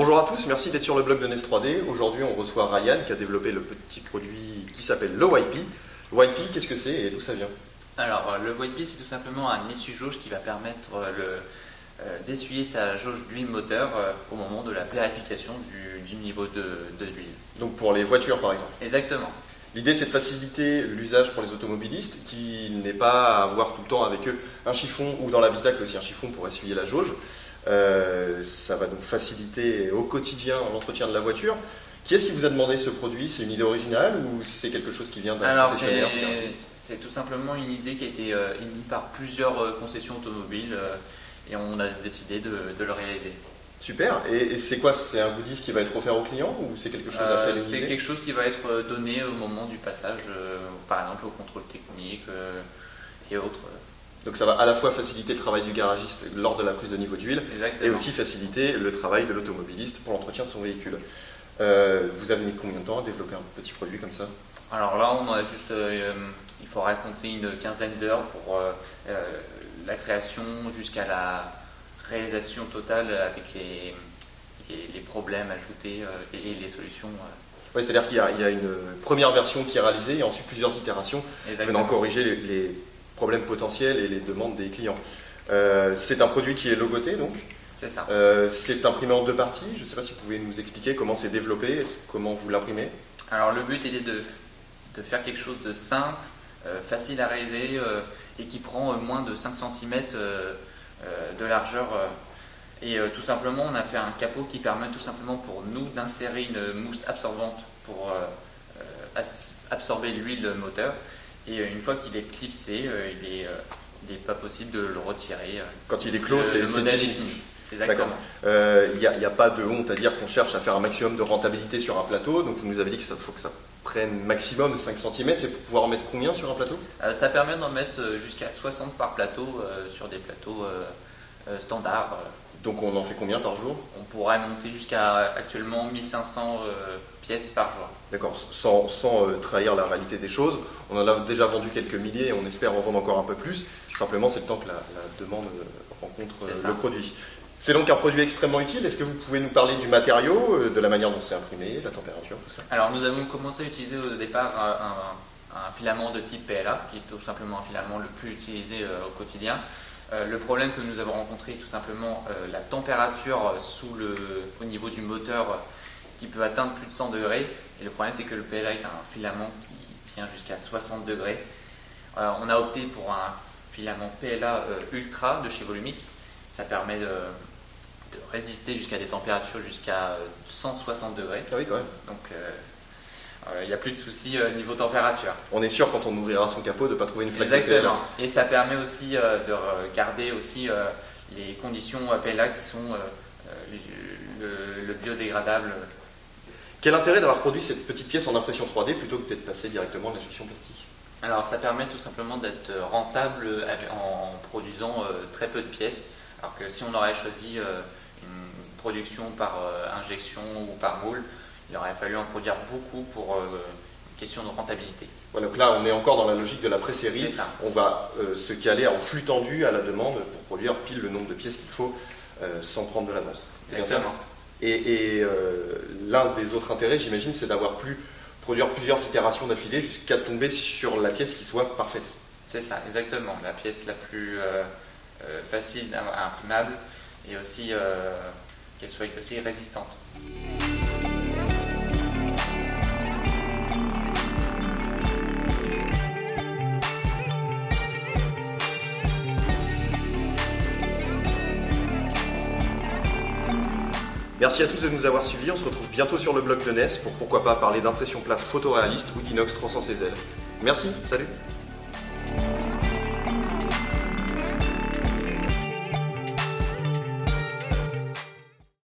Bonjour à tous, merci d'être sur le blog de NES 3D. Aujourd'hui, on reçoit Ryan qui a développé le petit produit qui s'appelle le YP. Le YP, qu'est-ce que c'est et d'où ça vient? Alors, le YP, c'est tout simplement un essuie-jauge qui va permettre d'essuyer sa jauge d'huile moteur au moment de la clarification du niveau de l'huile. Donc pour les voitures par exemple. Exactement. L'idée, c'est de faciliter l'usage pour les automobilistes qui n'aient pas à avoir tout le temps avec eux un chiffon ou dans l'habitacle aussi un chiffon pour essuyer la jauge. Ça va donc faciliter au quotidien l'entretien de la voiture. Qui est-ce qui vous a demandé ce produit? C'est une idée originale ou c'est quelque chose qui vient d'un concessionnaire? C'est tout simplement une idée qui a été émise par plusieurs concessions automobiles et on a décidé de le réaliser. Super. Et c'est quoi? C'est un goodies qui va être offert aux clients ou c'est quelque chose à acheter? C'est quelque chose qui va être donné au moment du passage, par exemple au contrôle technique et autres. Donc ça va à la fois faciliter le travail du garagiste lors de la prise de niveau d'huile et aussi faciliter le travail de l'automobiliste pour l'entretien de son véhicule. Vous avez mis combien de temps à développer un petit produit comme ça? Alors là, on a juste, il faut raconter une quinzaine d'heures pour la création jusqu'à la réalisation totale avec les problèmes ajoutés et les solutions. Oui, c'est-à-dire qu'il y a une première version qui est réalisée et ensuite plusieurs itérations venant corriger les problèmes potentiels et les demandes des clients. C'est un produit qui est logoté donc. C'est ça. C'est imprimé en deux parties. Je ne sais pas si vous pouvez nous expliquer comment c'est développé, comment vous l'imprimez. Alors le but était de faire quelque chose de simple, facile à réaliser et qui prend moins de 5 cm de largeur. Et tout simplement, on a fait un capot qui permet tout simplement pour nous d'insérer une mousse absorbante pour absorber l'huile moteur. Et une fois qu'il est clipsé, il n'est pas possible de le retirer. Quand il est clos, c'est le modèle est fini. Exactement. Il n'y a pas de honte à dire qu'on cherche à faire un maximum de rentabilité sur un plateau. Donc vous nous avez dit qu'il faut que ça prenne maximum 5 cm. C'est pour pouvoir en mettre combien sur un plateau? Ça permet d'en mettre jusqu'à 60 par plateau sur des plateaux standards. Donc on en fait combien par jour? On pourrait monter jusqu'à actuellement 1500 pièces par jour. D'accord, sans trahir la réalité des choses. On en a déjà vendu quelques milliers et on espère en vendre encore un peu plus. Simplement, c'est le temps que la demande rencontre le produit. C'est donc un produit extrêmement utile. Est-ce que vous pouvez nous parler du matériau, de la manière dont c'est imprimé, de la température, tout ça? Alors nous avons commencé à utiliser au départ un filament de type PLA, qui est tout simplement un filament le plus utilisé au quotidien. Le problème que nous avons rencontré est tout simplement la température au niveau du moteur qui peut atteindre plus de 100 degrés. Et le problème c'est que le PLA est un filament qui tient jusqu'à 60 degrés. On a opté pour un filament PLA Ultra de chez Volumic. Ça permet de résister jusqu'à des températures jusqu'à 160 degrés. Ah oui, quand même. Donc il n'y a plus de soucis niveau température. On est sûr quand on ouvrira son capot de ne pas trouver une flaque de PLA. Exactement. Et ça permet aussi de garder aussi les conditions PLA qui sont le biodégradable. Quel intérêt d'avoir produit cette petite pièce en impression 3D plutôt que d'être passé directement à l'injection plastique? Alors ça permet tout simplement d'être rentable en produisant très peu de pièces. Alors que si on aurait choisi une production par injection ou par moule, il aurait fallu en produire beaucoup pour une question de rentabilité. Voilà, donc là on est encore dans la logique de la pré-série. C'est ça. On va se caler en flux tendu à la demande pour produire pile le nombre de pièces qu'il faut sans prendre de l'avance. Exactement. Et l'un des autres intérêts, j'imagine, c'est d'avoir pu produire plusieurs itérations d'affilée jusqu'à tomber sur la pièce qui soit parfaite. C'est ça, exactement. La pièce la plus facile imprimable et aussi qu'elle soit aussi résistante. Merci à tous de nous avoir suivis. On se retrouve bientôt sur le blog de NES pour pourquoi pas parler d'impression plate photoréaliste ou d'inox 300 cz. Merci, salut!